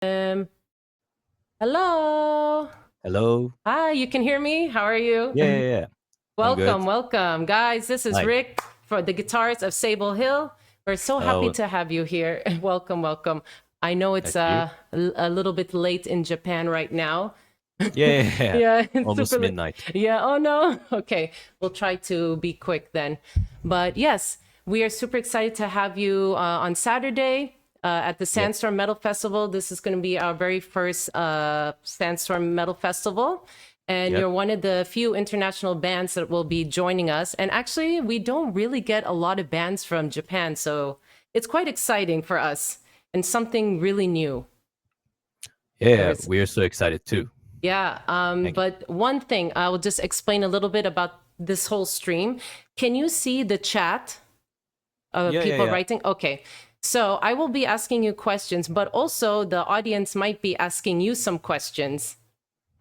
Um, hello. Hello. Hi, you can hear me? How are you? Yeah, yeah, yeah. I'm good. Welcome, welcome. Guys, this is Hi. Rick for the Guitarist of Sable Hill. We're so happy Hello. to have you here. Welcome, welcome. I know it's Nice to you. a little bit late in Japan right now. Yeah, yeah, yeah. Yeah, it's Almost super late. midnight. Yeah, oh no. Okay, we'll try to be quick then. But yes, we are super excited to have you on Saturday at the Yep, Sandstorm Metal Festival. This is going to be our very first Sandstorm Metal Festival. And yep. you're one of the few international bands that will be joining us. And actually, we don't really get a lot of bands from Japan. So it's quite exciting for us and something really new. So Yeah, it's we're so excited too. yeah, Thank you. but one thing, I will just explain a little bit about this whole stream. Can you see the chat of Yeah, yeah, people yeah. writing? Okay. So I will be asking you questions, but also the audience might be asking you some questions.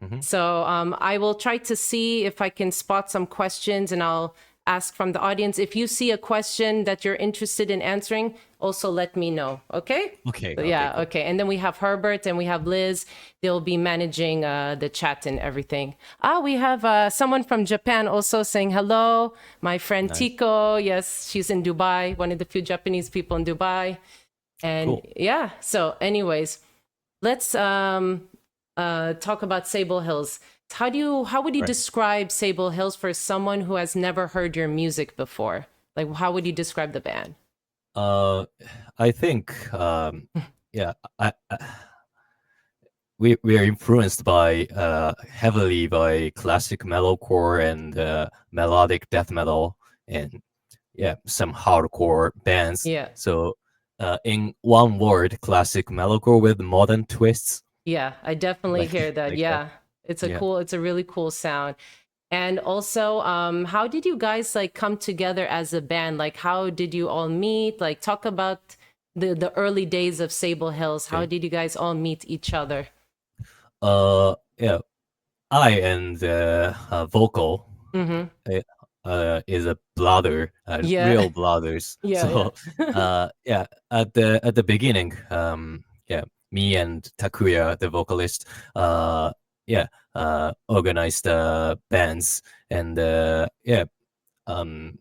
Hmm. So I will try to see if I can spot some questions and I'll ask from the audience. If you see a question that you're interested in answering, also let me know. Okay? Okay, So, okay, yeah, cool. okay. And then we have Herbert and we have Liz. They'll be managing the chat and everything. We have someone from Japan also saying hello. My friend Nice. Tico. Yes, she's in Dubai, one of the few Japanese people in Dubai. And Cool. yeah, so, anyways, let's talk about Sable Hills. How would you Right. describe Sable Hills for someone who has never heard your music before? Like, how would you describe the band? Uh, I think, yeah, we are influenced by heavily by classic metalcore and melodic death metal and yeah, some hardcore bands. Yeah, So, in one word, classic metalcore with modern twists, yeah, I definitely like hear that. like that. Yeah, Yeah. it's a really cool sound. And also, how did you guys like come together as a band? Like, how did you all meet? Like, talk about the early days of Sable Hills. How Okay. did you guys all meet each other? Yeah, I and the vocal Mm-hmm. uh, is a brother, Yeah, real brothers. yeah, So, yeah. yeah, at the beginning, yeah, me and Takuya, the vocalist, yeah, organized bands, and yeah, um,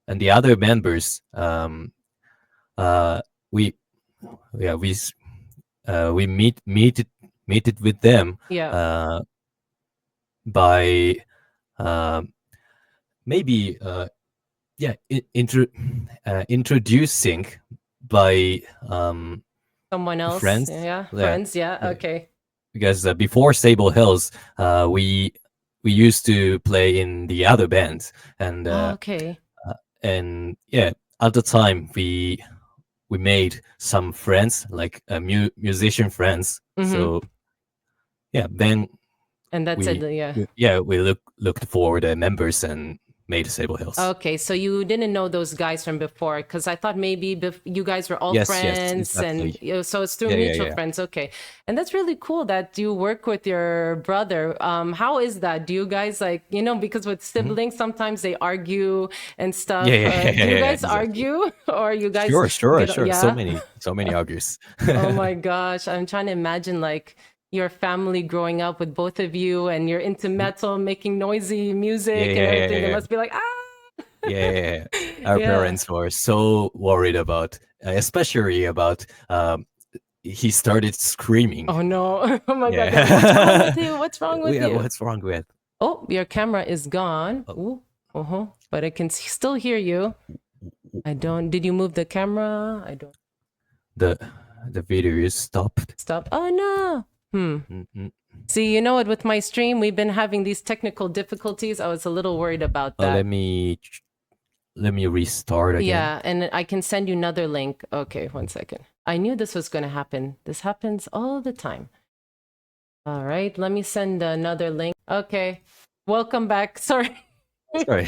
and the other members, uh, we yeah we meet it with them Yeah. uh, by maybe yeah introducing by Someone else. friends. Yeah. Yeah, Friends. Yeah. yeah. Okay. Because before Sable Hills, we used to play in the other bands, and Oh, okay. yeah, at the time we made some friends, like musician friends. Mm-hmm. So yeah, then And that's it. we, Yeah. we looked for the members and made Sable Hills. Okay. So you didn't know those guys from before because I thought maybe you guys were all Yes, yes, friends and exactly. so it's through Yeah, yeah, mutual yeah. friends. Okay. And that's really cool that you work with your brother. How is that? Do you guys like, because with Mhm. siblings, sometimes they argue and Yeah, stuff. yeah, yeah, Do yeah, you yeah, guys exactly. argue or you guys Sure, sure, get, sure. So yeah? many, so many argues. Oh Yeah, my gosh, I'm trying to imagine like your family growing up with both of you and you're into metal, making noisy yeah, music and yeah, everything. They yeah, must be like, yeah, yeah, yeah. Our yeah. parents were so worried about, especially about, he started screaming. Oh no. Oh my God. They're like, what's wrong Yeah. with you? What's wrong with Yeah, you? what's wrong with? Oh, your camera is gone. Oh, Ooh. Uh-huh. But I can still hear you. I don't. Did you move the camera? I don't. the the video is stopped. Stop. Oh no. Hmm. Mm-mm. See, you know what? With my stream, we've been having these technical difficulties. I was a little worried about Let that. me restart again. Yeah, and I can send you another link. Okay, one second. I knew this was going to happen. This happens all the time. All right, let me send another link. Okay, welcome back. Sorry. Sorry,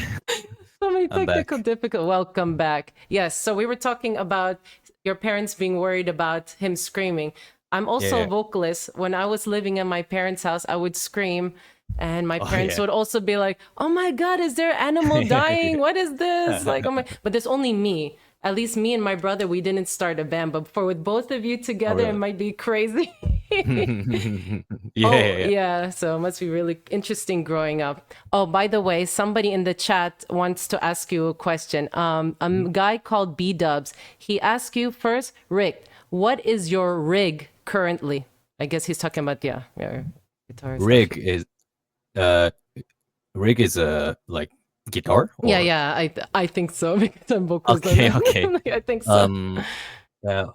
So many I'm technical back. difficult. Welcome back. Yes, so we were talking about your parents being worried about him screaming. I'm also a Yeah. vocalist. When I was living in my parents' house, I would scream, and my Oh parents yeah. would also be like, "Oh my God, is there animal dying? What is this?" Like, oh my! But there's only me. At least me and my brother, we didn't start a band. But for with both of you Oh together, it really? might be crazy. Oh, Yeah. yeah. So it must be really interesting growing up. Oh, by the way, somebody in the chat wants to ask you a question. A guy called B Dubs, he asked you first, Rick, what is your rig currently? I guess he's talking about, yeah, your guitar stuff. Uh rig is a like guitar Yeah, or yeah, I think so because I'm vocals. okay, okay. I think so. Um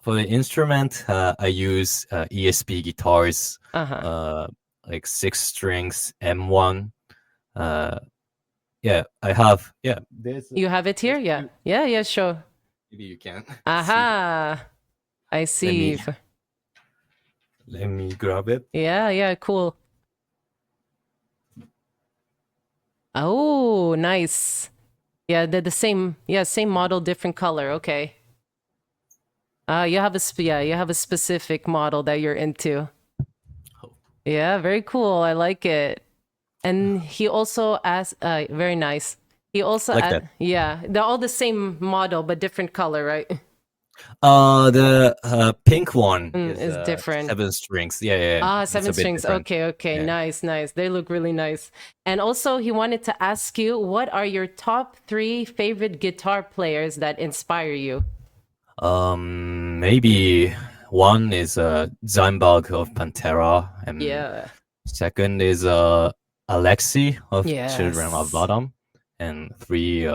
for the instrument, I use ESP guitars, Uh-huh. like 6 strings M1. Uh, yeah, I have. Yeah, You have it here? there's Yeah. two. Yeah, yeah, sure. Maybe you can see. Aha. I Let me see. let me grab it. Yeah, yeah, cool. Oh, nice. Yeah, they're the same. Yeah, same model, different color. Okay. You have you have a specific model that you're into. Oh, Yeah, very cool. I like it. And he also asked, very nice. He also, like that. yeah, they're all the same model but different color, right? The pink one Is is different. 7 strings. Yeah. Ah, It's seven a bit strings. different. Okay, okay, Yeah. nice, nice. They look really nice. And also, he wanted to ask you, what are your top 3 favorite guitar players that inspire you? Maybe one is Zeinberg of Pantera, and Yeah. second is Alexei of Children of Yes. Bodom, and 3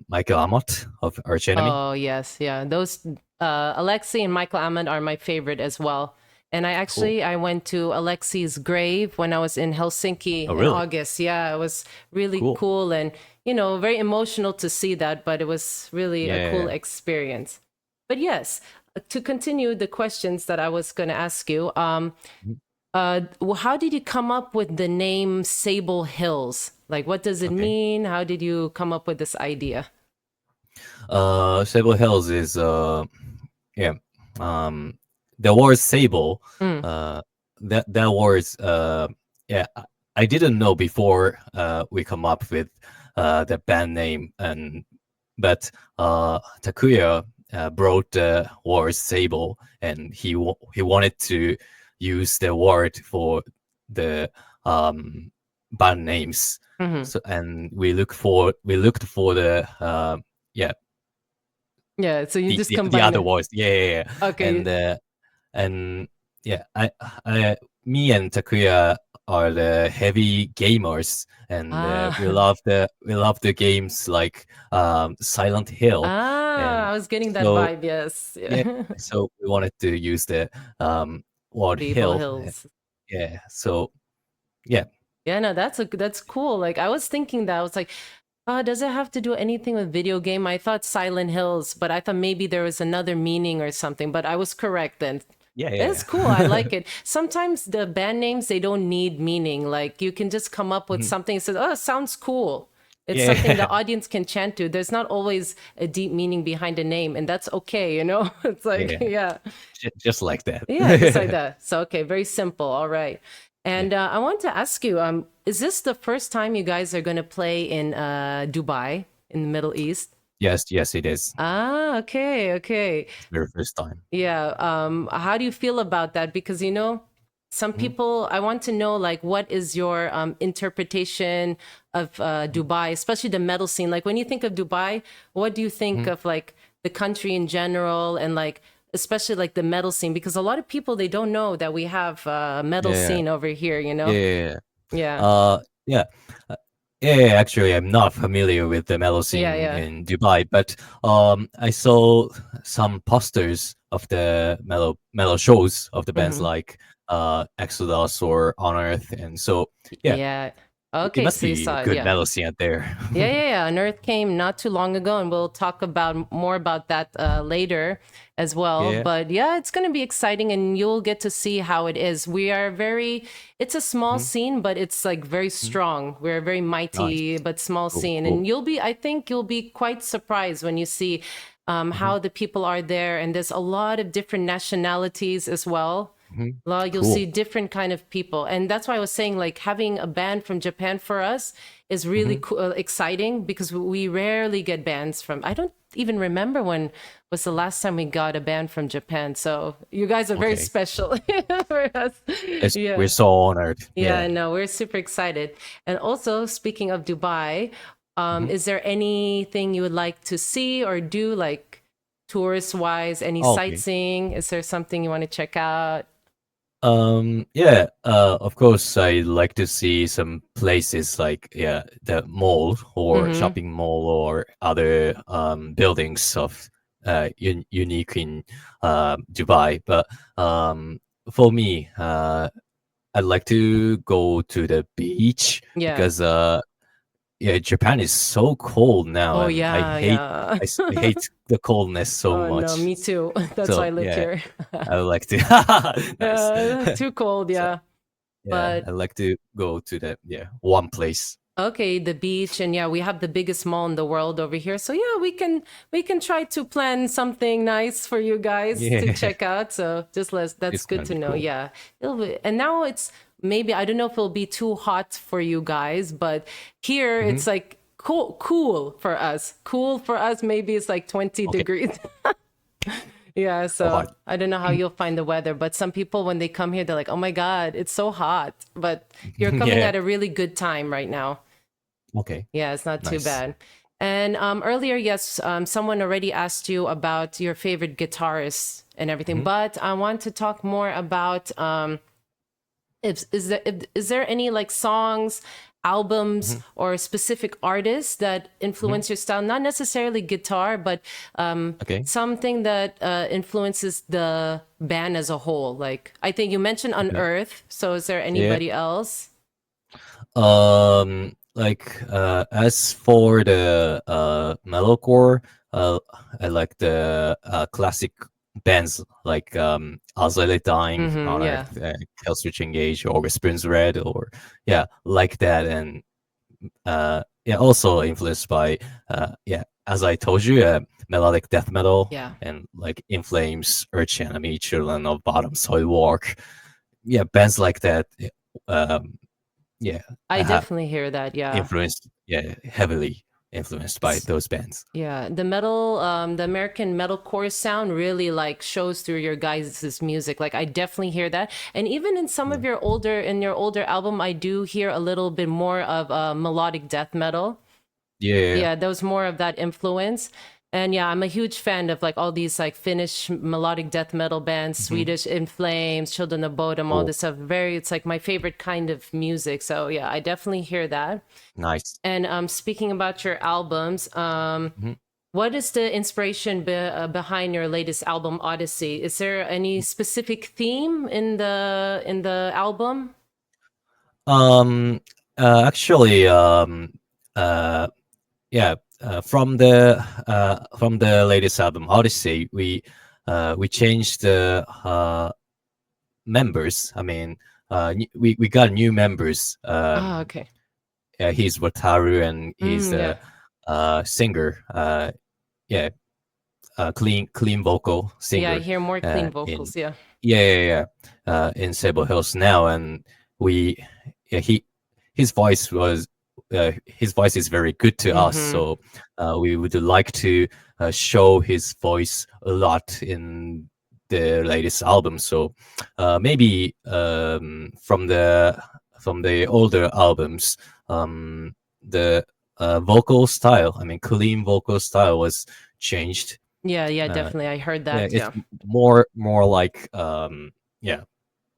Michael Amott of Arch Enemy. Oh, yes, yeah. Those Alexei and Michael Amond are my favorite as well. And Cool. I went to Alexei's grave when I was in Helsinki Oh, in really? August. Yeah, it was really Cool. cool and very emotional to see that, but it was really a cool Yeah. experience. But yes, to continue the questions that I was going to ask you, Mhm. how did you come up with the name Sable Hills? Like, what does it Okay. mean? How did you come up with this idea? Sable Hills is yeah. The word sable. Mm. That word. Yeah. I didn't know before we come up with the band name, but Takuya brought the word sable, and he wanted to use the word for the band names. Hmm. So, and we looked for the yeah, Yeah, so you just the combine other it. voice. Yeah. Okay. And yeah, me and Takuya are the heavy gamers, and Ah, we love the games like Silent Hill, and I was getting that so vibe. Yes. yeah, Yeah. so we wanted to use the word Sable hill. Hills. Yeah, so yeah. Yeah, no, that's cool. Like I was thinking that I was like, does it have to do anything with video game? I thought Silent Hills, but I thought maybe there was another meaning or something. But I was correct then. It's cool. I Yeah. like it. Sometimes the band names they don't need meaning. Like you can just come up with Mhm. something that says, "Oh, it sounds cool." It's something the Yeah. audience can chant to. There's not always a deep meaning behind a name, and that's okay, you know? It's like, Yeah, yeah. just like that. Yeah, just like that. So okay, very simple. All right. Yeah. And I want to ask you, is this the first time you guys are going to play in Dubai in the Middle East? Yes, it is. Ah, okay, okay. It's very first time. Yeah. How do you feel about that? Because some Mhm. people, I want to know, like, what is your interpretation of Dubai, especially the metal scene? Like, when you think of Dubai, what do you think Mhm. of like the country in general, and like especially like the metal scene? Because a lot of people they don't know that we have a metal Yeah. scene over here. Yeah. Yeah, Yeah. Uh, yeah, actually, I'm not familiar with the metal yeah, scene yeah. in Dubai, but I saw some posters of the metal shows of the bands Hmm. like Exodus or On Earth, and so yeah, Yeah. it Okay, must so you be a saw it. good Yeah. metal scene out there. Yeah, yeah, yeah. Unearth came not too long ago, and we'll talk about more about that later as well. Yeah. But yeah, it's going to be exciting, and you'll get to see how it is. It's a small Mhm. scene, but it's like very Mhm. strong. We're a very Nice. mighty but small scene, Cool. and I think you'll be quite surprised when you see Mhm. how the people are there, and there's a lot of different nationalities as well. Mhm. Well, you'll see Cool. different kind of people, and that's why I was saying like having a band from Japan for us is really Mhm. cool, exciting because we rarely get bands from. I don't even remember when was the last time we got a band from Japan. So you guys are very Okay. special for us. We're Yeah. so honored. Yeah, I know. We're super excited. And also, speaking of Dubai, Mhm. is there anything you would like to see or do, like tourist wise, any Okay. sightseeing? Is there something you want to check out? Yeah, of course, I like to see some places like, yeah, the mall or Mm-hmm. shopping mall or other buildings of unique in Dubai. But for me, I'd like to go to the beach Yeah. because yeah, Japan is so cold now, Oh, and yeah, yeah. I hate the coldness so Oh, no, much. me too. That's why So I live yeah, here. I would like to. Nice. Too cold, So yeah. yeah, But I like to go to that, yeah, one place. okay, the beach, and yeah, we have the biggest mall in the world over here. So yeah, we can try to plan something nice for you guys to Yeah, check out. So just let's that's it's good gonna to be know. cool. Yeah. And now it's maybe I don't know if it'll be too hot for you guys, but here Hmm. it's like cool for us. Cool for us, maybe it's like 20 Okay, degrees. Yeah, so so hard. I don't know how you'll find the weather, but some people when they come here, they're like, "Oh my God, it's so hot." But you're coming Yeah. at a really good time right now. Okay. Yeah, it's not too Nice. bad. And earlier, yes, someone already asked you about your favorite guitarists and everything, Hmm. but I want to talk more about is there any like songs, albums, Hmm. or specific artists that Hmm. influence your style? Not necessarily guitar, but Okay. something that influences the band as a whole. Like I think you mentioned Okay. Unearth. So is there Yeah. anybody else? Like as for the metalcore, uh, I like the classic bands like Azalea Dying, Mm-hmm, yeah. Unearth, Killswitch Engage, or Spoons Red, or yeah, like that. And yeah, also influenced by yeah, as I told you, melodic death metal Yeah. and like In Flames, Arch Enemy, Children of Bottom, Soilwork. Yeah, bands like that. Um, yeah, I I have definitely hear that. Yeah. influenced, yeah, heavily influenced by S- those bands. Yeah. The American metalcore sound really like shows through your guys' music. Like I definitely hear that. And even in some of Yeah, your older album, I do hear a little bit more of melodic death metal. yeah, yeah. Yeah, there was more of that influence. And yeah, I'm a huge fan of like all these like Finnish melodic death metal bands, Hmm. Swedish In Flames, Children of Bodom, all Cool, this stuff. It's like my favorite kind of music. So yeah, I definitely hear that. nice. And speaking about your albums, Hmm. what is the inspiration behind your latest album, Odyssey? Is there any specific theme in the album? Um, actually, uh, yeah, from the latest album Odyssey, we changed the members. I mean, we got new members. Ah, okay. He's Wataru, and he's Mm, the yeah, singer. Yeah, clean vocal yeah. I singer hear more clean in vocals. Yeah. yeah, yeah, yeah, in Sable Hills now. And we yeah, his voice is very good to us, Mm-hmm. so we would like to show his voice a lot in the latest album. So maybe from the older albums, the vocal style, I mean clean vocal style, was changed. Yeah, yeah, uh, definitely. I heard yeah, that. it's Yeah. more like yeah,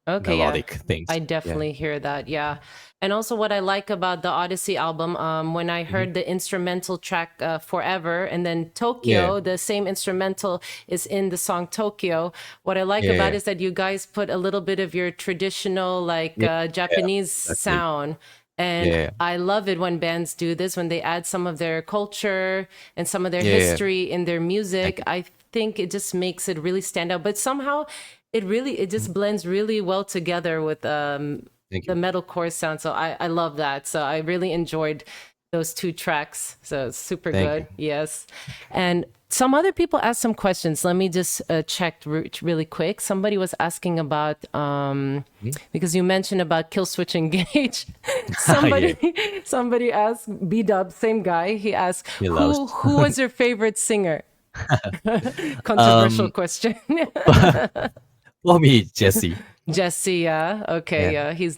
Okay, yeah. melodic things. I Yeah. definitely hear that. Yeah. And also what I like about the Odyssey album, when I Hmm. heard the instrumental track Forever and then Yeah. Tokyo, the same instrumental is in the song Tokyo. What I like Yeah. about Yeah. is that you guys put a little bit of your traditional like Yeah. Yeah. Japanese Exactly. sound. And Yeah. I love it when bands do this, when they add some of their culture and some of their Yeah. Yeah. history in their Thank music. you. I think it just makes it really stand out. But somehow it Mhm. just blends really well together with Thank the you. metalcore sound. So I love that. So I really enjoyed those two tracks. So it's super Thank good. you. Yes. And some other people asked some questions. Let me just check really quick. Somebody was asking about, because you mentioned about Kill Switch Engage. Yeah, somebody asked, B-Dub, same guy. He asked, he who, loves. who was your favorite singer? Controversial um, question. for me, Jesse. Jesse, yeah. Okay, Yeah, yeah. He's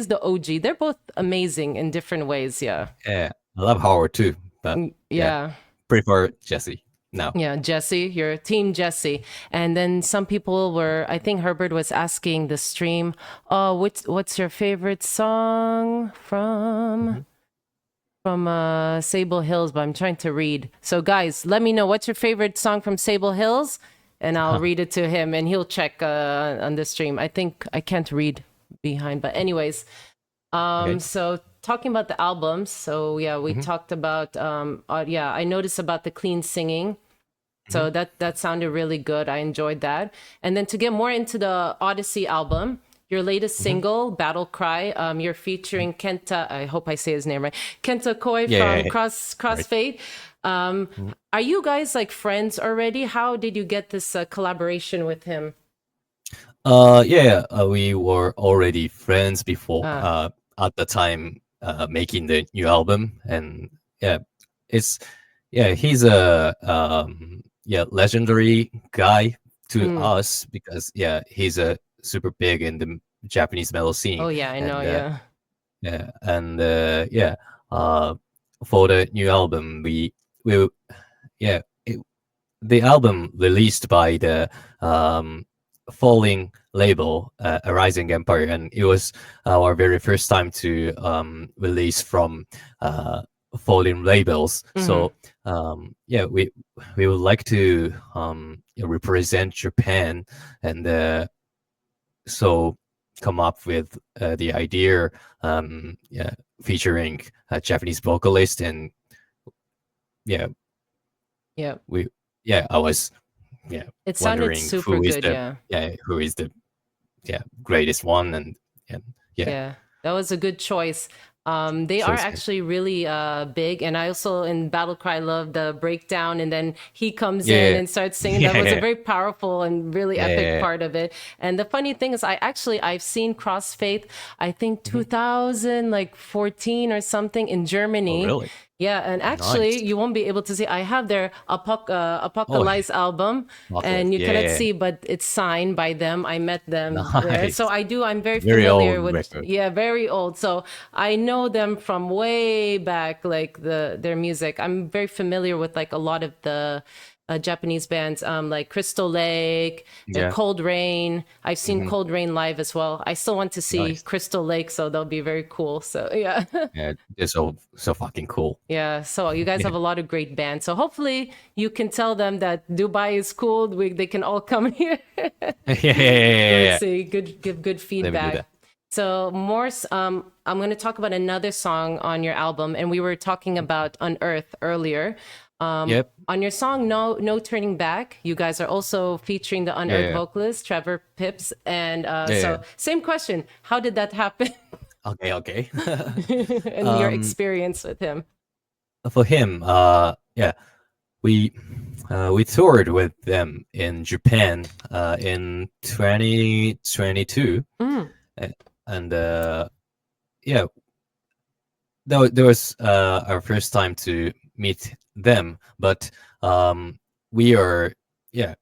the OG. They're both amazing in different ways, yeah. yeah. I love Howard too, but yeah, Yeah. prefer Jesse now. Yeah, Jesse, you're team Jesse. And then some people were, I think Herbert was asking the stream, oh, what's your favorite song Mhm. from Sable Hills, but I'm trying to read. So guys, let me know what's your favorite song from Sable Hills and I'll read it to him and he'll check on the stream. I think I can't read behind, but anyways, Okay. so talking about the albums, so yeah, we Mhm. talked about yeah, I noticed about the clean singing. So Mhm. that sounded really good. I enjoyed that. And then to get more into the Odyssey album, your latest Mhm. single, Battle Cry, you're featuring Kenta, I hope I say his name right, Kenta Koi Yeah, from yeah, right. Crossfade. Mhm. Are you guys like friends already? How did you get this collaboration with him? Yeah, we were already friends before. Uh, At the time, making the new album, and yeah, it's yeah, he's a yeah, legendary guy to mm. us because yeah, he's a super big in the Japanese metal Oh scene, yeah, I know, and yeah. yeah, and yeah, uh, for the new album, we yeah, the album released by the Falling label, A Rising Empire, and it was our very first time to release from Falling labels. Hmm. So yeah, we would like to represent Japan, and so come up with the idea, yeah, featuring a Japanese vocalist, and yeah, Yeah. we yeah, I was yeah It sounded wondering super good, yeah. who is the yeah greatest one, and yeah, Yeah, that was a good choice. They are chose him. actually really big, and I also in Battle Cry love the breakdown, and then he comes in Yeah, and starts singing. That was a yeah, very powerful and really epic yeah. part of it. And the funny thing is, I've seen Crossfaith, I think Mhm. 2000 like 14 or something in Oh, Germany. really? Yeah, and actually, Nice. you won't be able to see. I have their Oh, Apocalypse album, Apocalypse. and you cannot Yeah, see, but it's signed by them. I met them there, so nice. I'm very Very old familiar with. record. Yeah, very old. So I know them from way back, like their music. I'm very familiar with like a lot of the Japanese bands, like Crystal Lake, Yeah. Cold Rain. I've seen Hmm. Cold Rain live as well. I still want to see Nice. Crystal Lake, so they'll be very cool. So yeah. Yeah, they're so fucking cool. Yeah, so you guys Yeah, have a lot of great bands. So hopefully you can tell them that Dubai is cool. They can all come here. yeah, yeah, yeah, Let's yeah. see, give good Let me do feedback. that. So Morse, I'm going to talk about another song on your album, and we were talking about Unearth earlier. Yep. On your song No Turning Back, you guys are also featuring the Yeah, Unearth yeah, vocalist Trevor Pips, and yeah, so yeah. same question: how did that happen, Okay, okay. and your experience with him? For him, yeah, we we toured with them in Japan in 2022, Mm. and yeah, there was our first time to meet them, but we are yeah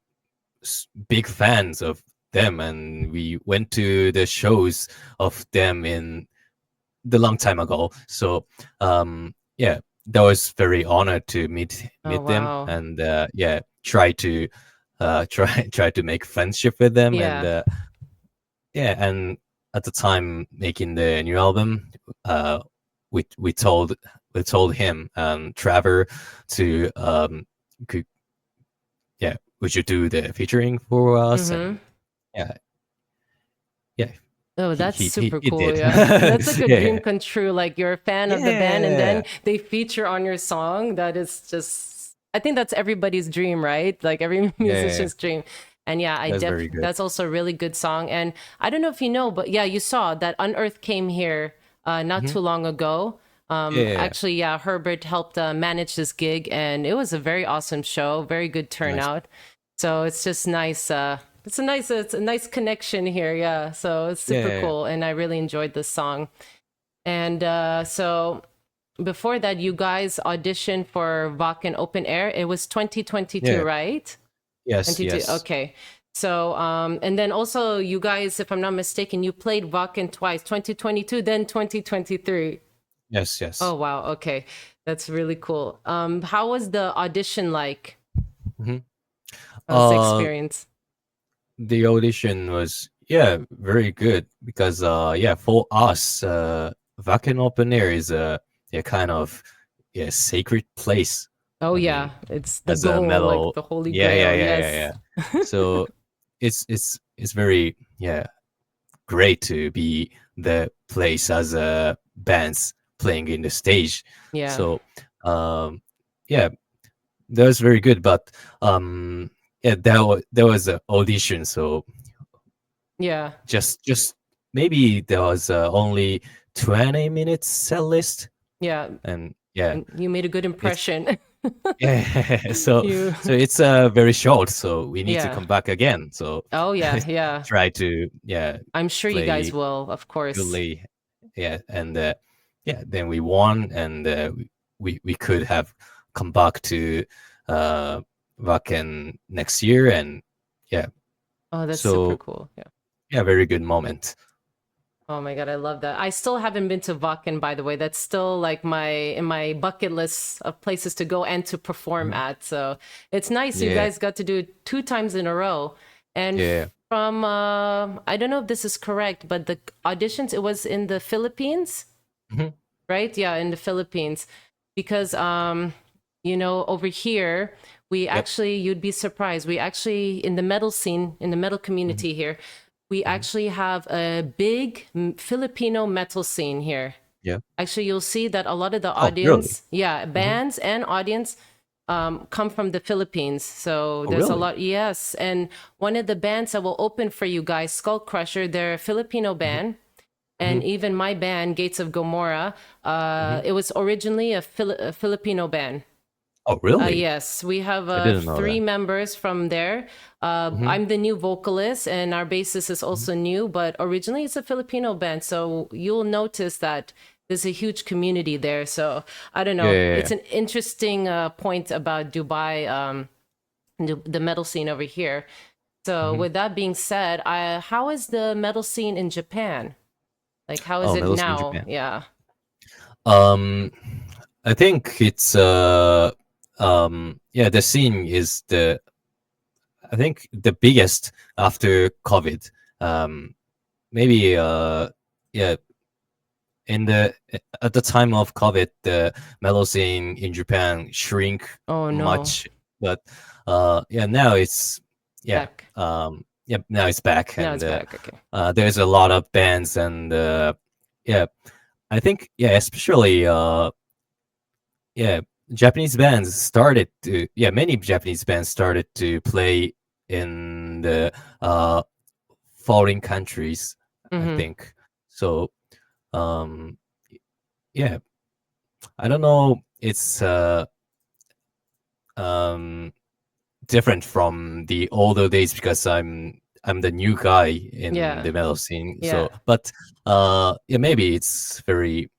big fans of them, and we went to the shows of them in the long time ago. So yeah, that was very honored to Oh meet them, wow, and yeah, try to try to make friendship with them, and yeah. yeah, and at the time making the new album, uh, we told him, Trevor, to could, yeah, would you do the featuring for us? And Mm-hmm. yeah, yeah, Oh, that's super he cool. did. Yeah. That's a good dream Yeah, come true. Like you're a fan of the band and yeah, then they feature on your song. That is just, I think that's everybody's dream, right? Like every yeah. musician's dream. And yeah, That's very good. that's also a really good song. And I don't know if you know, but yeah, you saw that Unearth came here not Mhm. too long ago. Yeah. Actually, yeah, Herbert helped manage this gig, and it was a very awesome show, very good Nice. turnout. So it's just nice. It's a nice connection here. Yeah. So it's super Yeah. cool, and I really enjoyed this song. And so before that, you guys auditioned for Wacken Open Air. It was 2022, Yeah. right? Yes. 22. Yes. Okay. So, and then also you guys, if I'm not mistaken, you played Wacken twice, 2022, then 2023. Yes. Oh, Yes. wow. Okay. That's really cool. How was the audition like? hmm How was the Uh, experience? the audition was very good because for us Wacken Open Air is a kind of sacred place. Oh, I mean, yeah. It's the as a goal, like metal, the Holy Grail. Yes. yeah. So it's very great to be the place as a bands playing in the stage. Yeah. So yeah, that was very good. But there was an audition, so Yeah. just maybe there was only 20 minutes set list, Yeah. and yeah, And you made a good it's impression. yeah. So You, it's very short, so we need to yeah. come back again. So Oh, yeah. Yeah. try to I'm sure you guys play will, of course. goodly, and then we won, and we could have come back to uh Wacken next year, and yeah, Oh, that's super so cool. Yeah. very good moment. Oh my God, I love that. I still haven't been to Wacken, by the way. That's still like my bucket list of places to go and to perform Mhm. at. So it's nice you Yeah, guys got to do it 2 times in a row. And yeah. from I don't know if this is correct, but the auditions, it was in the Philippines, Mhm. right? Yeah, in the Philippines. Because over here, we Yep. actually, you'd be surprised. We actually, in the metal scene, in the metal Mhm. community here, we Mhm. actually have a big Filipino metal scene here. Yeah. Actually, you'll see that a lot of the Oh, really? audience, yeah, Mhm. bands and audience come from the Philippines. So Oh, there's a really? lot, yes. And one of the bands that will open for you guys, Skull Crusher, they're a Filipino Mhm. band. And Mhm. even my band, Gates of Gomorrah, Mhm. it was originally a Filipino band. Oh, really? Yes, we have I didn't know three that. members from there. Mhm. I'm the new vocalist, and our bassist is Mhm. also new, but originally it's a Filipino band. So you'll notice that there's a huge community there. So I don't Yeah, know. yeah, It's yeah. an interesting point about Dubai, the metal scene over here. So Mhm. with that being said, how is the metal scene in Japan? Like, how is Oh, it metal scene in now? Japan. Yeah. Um, I think it's the scene is I think the biggest after COVID. Um, maybe yeah, in the at the time of COVID, the metal scene in Japan shrink Oh no, much, but now it's yeah back. now it's back, Now and it's back. Okay. there's a lot of bands, and yeah, I think especially yeah, Japanese bands started to many Japanese bands started to play in the uh foreign countries, I Mm-hmm. think. So um yeah, I don't know, it's um different from the older days because I'm the new guy in Yeah. the metal scene. Yeah. So but maybe it's very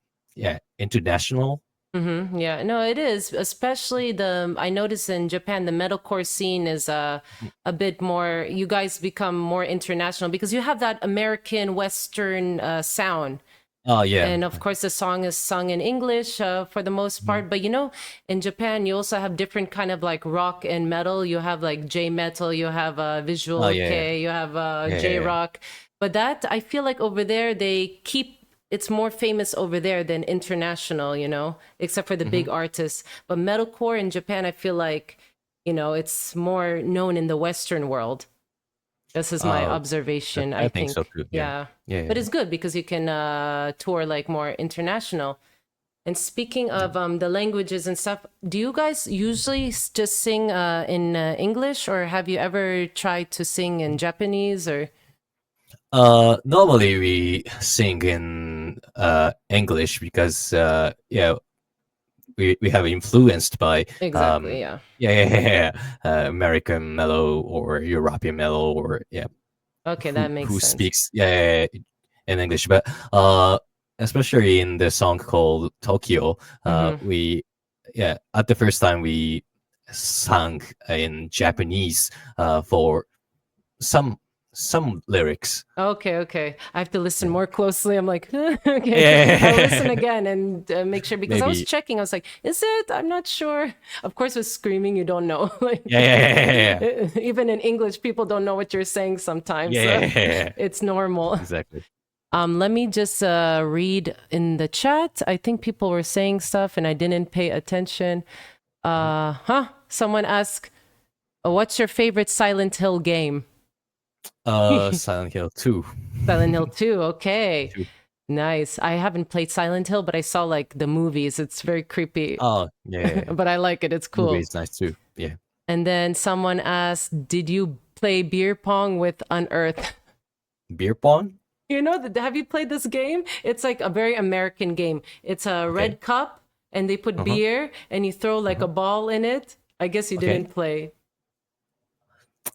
international. Mm-hmm. Yeah. No, it is. Especially I notice in Japan, the metalcore scene is a bit more. You guys become more international because you have that American Western sound. Oh yeah. And of course, the song is sung in English for the most Mhm. part. But in Japan, you also have different kind of like rock and metal. You have like J metal, you have Oh visual yeah, K, you have J yeah. rock. But that I feel like over there they keep it's more famous over there than international. Except for the hmm big artists. But metalcore in Japan, I feel like it's more known in the Western world. This is my observation, I I think so think. too. Yeah, Yeah. yeah, But it's good because you can tour like more international. And speaking yeah. of the languages and stuff, do you guys usually just sing in English, or have you ever tried to sing in Japanese or? Normally we sing in English because yeah, we have influenced by Exactly, yeah. American mellow or European mellow or yeah, Okay, that makes who sense. speaks in English, but especially in the song called Tokyo, Mm-hmm. we at the first time we sang in Japanese for some some lyrics. Okay, okay. I have to listen Yeah, more closely. I'm like, okay, I'll listen yeah, again and make sure because I was maybe checking. I was like, is it? I'm not sure. Of course, with screaming, you don't know. Like, yeah, even in English, people don't know what you're saying sometimes. yeah, So yeah, yeah, it's normal. exactly. Let me just read in the chat. I think people were saying stuff and I didn't pay attention. Someone asked, what's your favorite Silent Hill game? Silent Hill 2. Silent Hill 2. Okay. 2. Nice. I haven't played Silent Hill, but I saw like the movies. It's very creepy, Oh, yeah. but I like it. It's Movie cool. is nice too. Yeah. And then someone asked, did you play beer pong with Unearth? Beer pong? You know, have you played this game? It's like a very American game. It's a Okay. red cup and they put Uh-huh. beer and you throw like a ball in it. I guess you Okay. didn't play.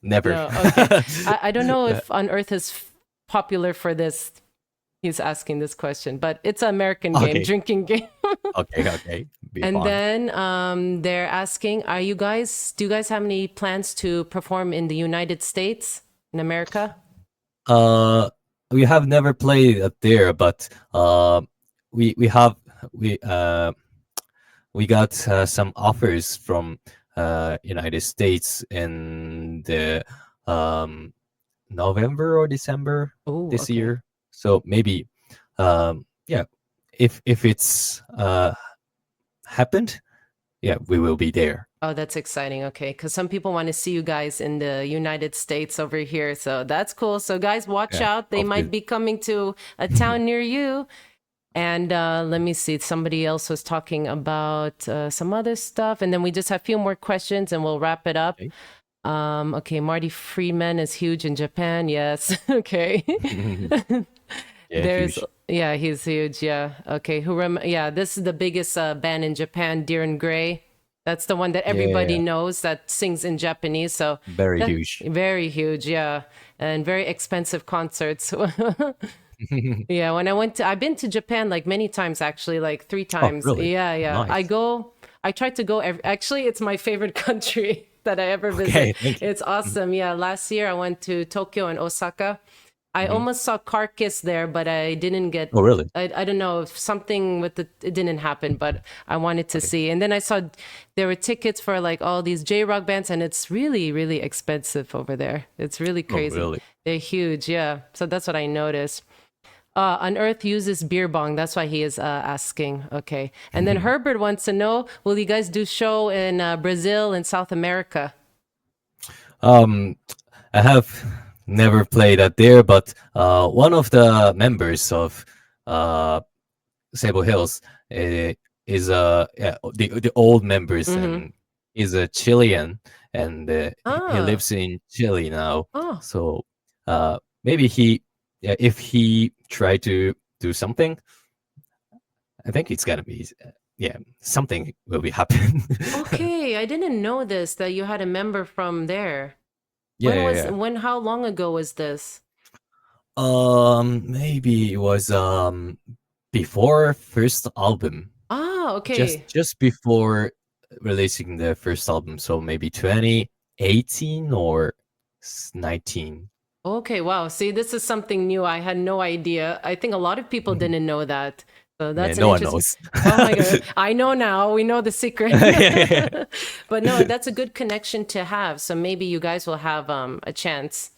Never. No, okay. I don't know if Unearth is popular for this. He's asking this question, but it's an American game, Okay. drinking game. Okay. Beer And pong. then they're asking, do you guys have any plans to perform in the United States, in America? We have never played up there, but we we uh we got some offers from United States in the November or December Oh, this okay. year. So maybe yeah, if it's happened, yeah, we will be there. Oh, that's exciting. Okay. Because some people want to see you guys in the United States over here. So that's cool. So, guys, watch Yeah, out. They might hopefully. be coming to a town near you. And let me see. Somebody else was talking about some other stuff. And then we just have a few more questions and we'll wrap it up. Okay. Okay. Marty Friedman is huge in Japan. Yes. Okay. Yeah, There's, huge. yeah, he's huge. Yeah. Okay. Yeah, this is the biggest band in Japan, Deer and Gray. That's the one that everybody Yeah, knows that sings in Japanese. So very huge. very huge, yeah, and very expensive concerts. Yeah, when I've been to Japan like many times actually, like 3 times. Really? Yeah. Nice. I try to go actually, it's my favorite country that I ever visit. Okay, thank you. It's awesome. Yeah, last year I went to Tokyo and Osaka. I almost saw Carcass there, but I didn't get. Oh, really? I don't know if something with it didn't happen, but I wanted to see. And then I saw there were tickets for like all these J-rock bands, and it's really, really expensive over there. It's really crazy. really? They're huge, yeah. So that's what I noticed. Unearth uses beer bong. That's why he is asking. Okay. And then Herbert wants to know, will you guys do show in Brazil and South America? I have never played at there, but one of the members of Sable Hills is the old members and is a Chilean, and he lives in Chile now. Oh. So maybe if he try to do something, I think it's gonna be something will be happen. Okay, I didn't know this, that you had a member from there. Yeah. How long ago was this? Maybe it was before first album. Ah, okay. Just before releasing the first album, so maybe 2018 or 19. Okay, wow. See, this is something new. I had no idea. I think a lot of people didn't know that. So that's Yeah, an no one interesting. knows. Oh my god. I know now. We know the secret. Yeah. But no, that's a good connection to have. So maybe you guys will have a chance.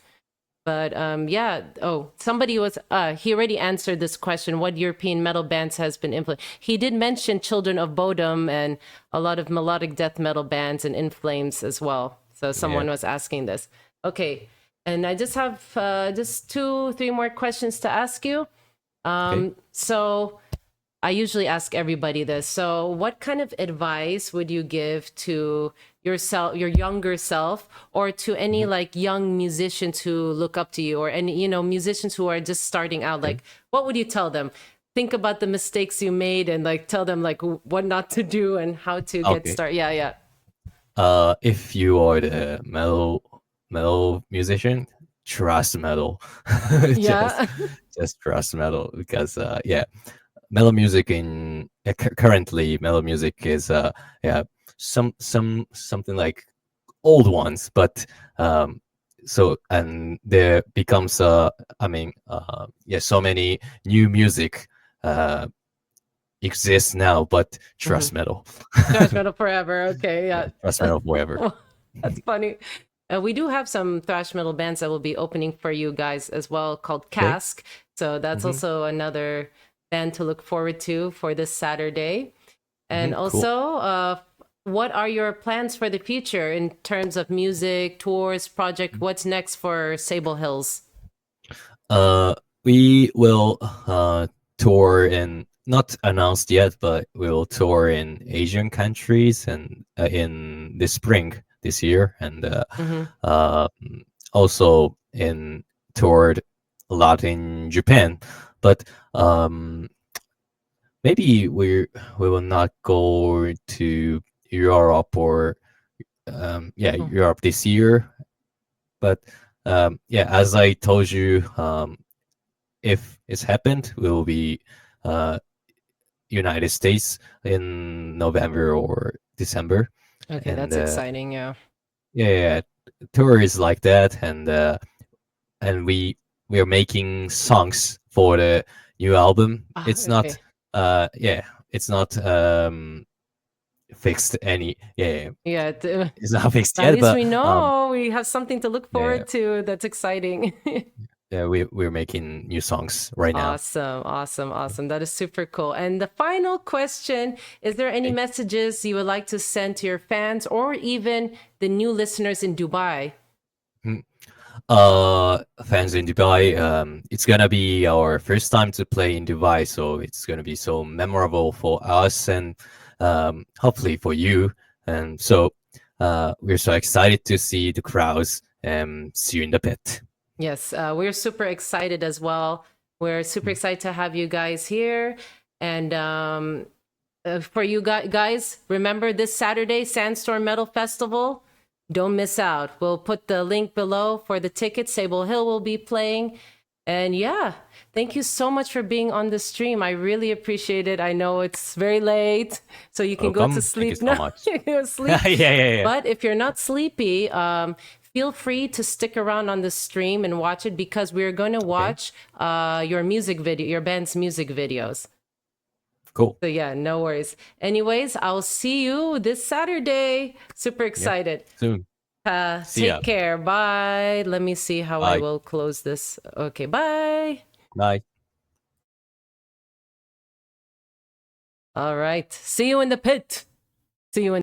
But yeah. Oh, somebody was he already answered this question. What European metal bands has been influenced? He did mention Children of Bodom and a lot of melodic death metal bands and In Flames as well. So someone was asking this. Okay. And I just have just 2-3 more questions to ask you. Okay. So I usually ask everybody this. So what kind of advice would you give to yourself, your younger self, or to any like young musicians who look up to you, or any, you know, musicians who are just starting out? Like, what would you tell them? Think about the mistakes you made and like tell them like what not to do and how to get Okay. started. Yeah, yeah. If you are the metal musician, trust metal. just Yeah. just trust metal because yeah, metal music in currently metal music is yeah, something like old ones, but so and there becomes I mean yeah, so many new music uh exists now, but Hmm. trust metal. Thrash metal forever. Okay, Yeah, yeah. trust metal forever. That's funny. We do have some thrash metal bands that will be opening for you guys as well, called Okay. Cask. So that's also another band to look forward to for this Saturday. And Cool. also, what are your plans for the future in terms of music, tours, project? What's next for Sable Hills? Uh, we will tour in, not announced yet, but we will tour in Asian countries and in the spring this year, and Hmm. uh, also in toured a lot in Japan. But maybe we will not go to Europe or yeah, Europe this year. But yeah, as I told you, if it's happened, we will be uh, United States in November or December, Okay, and that's exciting. Yeah. yeah, yeah, tour is like that, and we are making songs for the new album. Ah, It's not okay. yeah, it's not fixed any, yeah, Yeah. it's not fixed At yet, least but we know we have something to look yeah, forward to. That's exciting. yeah, we're making new songs right now. Awesome, awesome, awesome. That is super cool. And the final question, is there any Okay. messages you would like to send to your fans or even the new listeners in Dubai? Hmm. Fans in Dubai, it's gonna be our first time to play in Dubai, so it's gonna be so memorable for us and hopefully for you. And so we're so excited to see the crowds and see you in the pit. Yes, we're super excited as well. We're super excited to have you guys here. And for you guys, remember this Saturday, Sandstorm Metal Festival. Don't miss out. We'll put the link below for the tickets. Sable Hill will be playing. And yeah, thank you so much for being on the stream. I really appreciate it. I know it's very late, so you can go to Welcome. Thank you sleep so now. much. You can go to Yeah, sleep. yeah, yeah. But if you're not sleepy, feel free to stick around on the stream and watch it because we're going to Okay, watch your music video, your band's music videos. cool. So yeah, no worries. Anyways, I'll see you this Saturday. Super Yeah, excited. soon. See ya. Take care. Bye. Let me see how I Bye. will close this. Okay, bye. Bye. All right. See you in the pit. See you in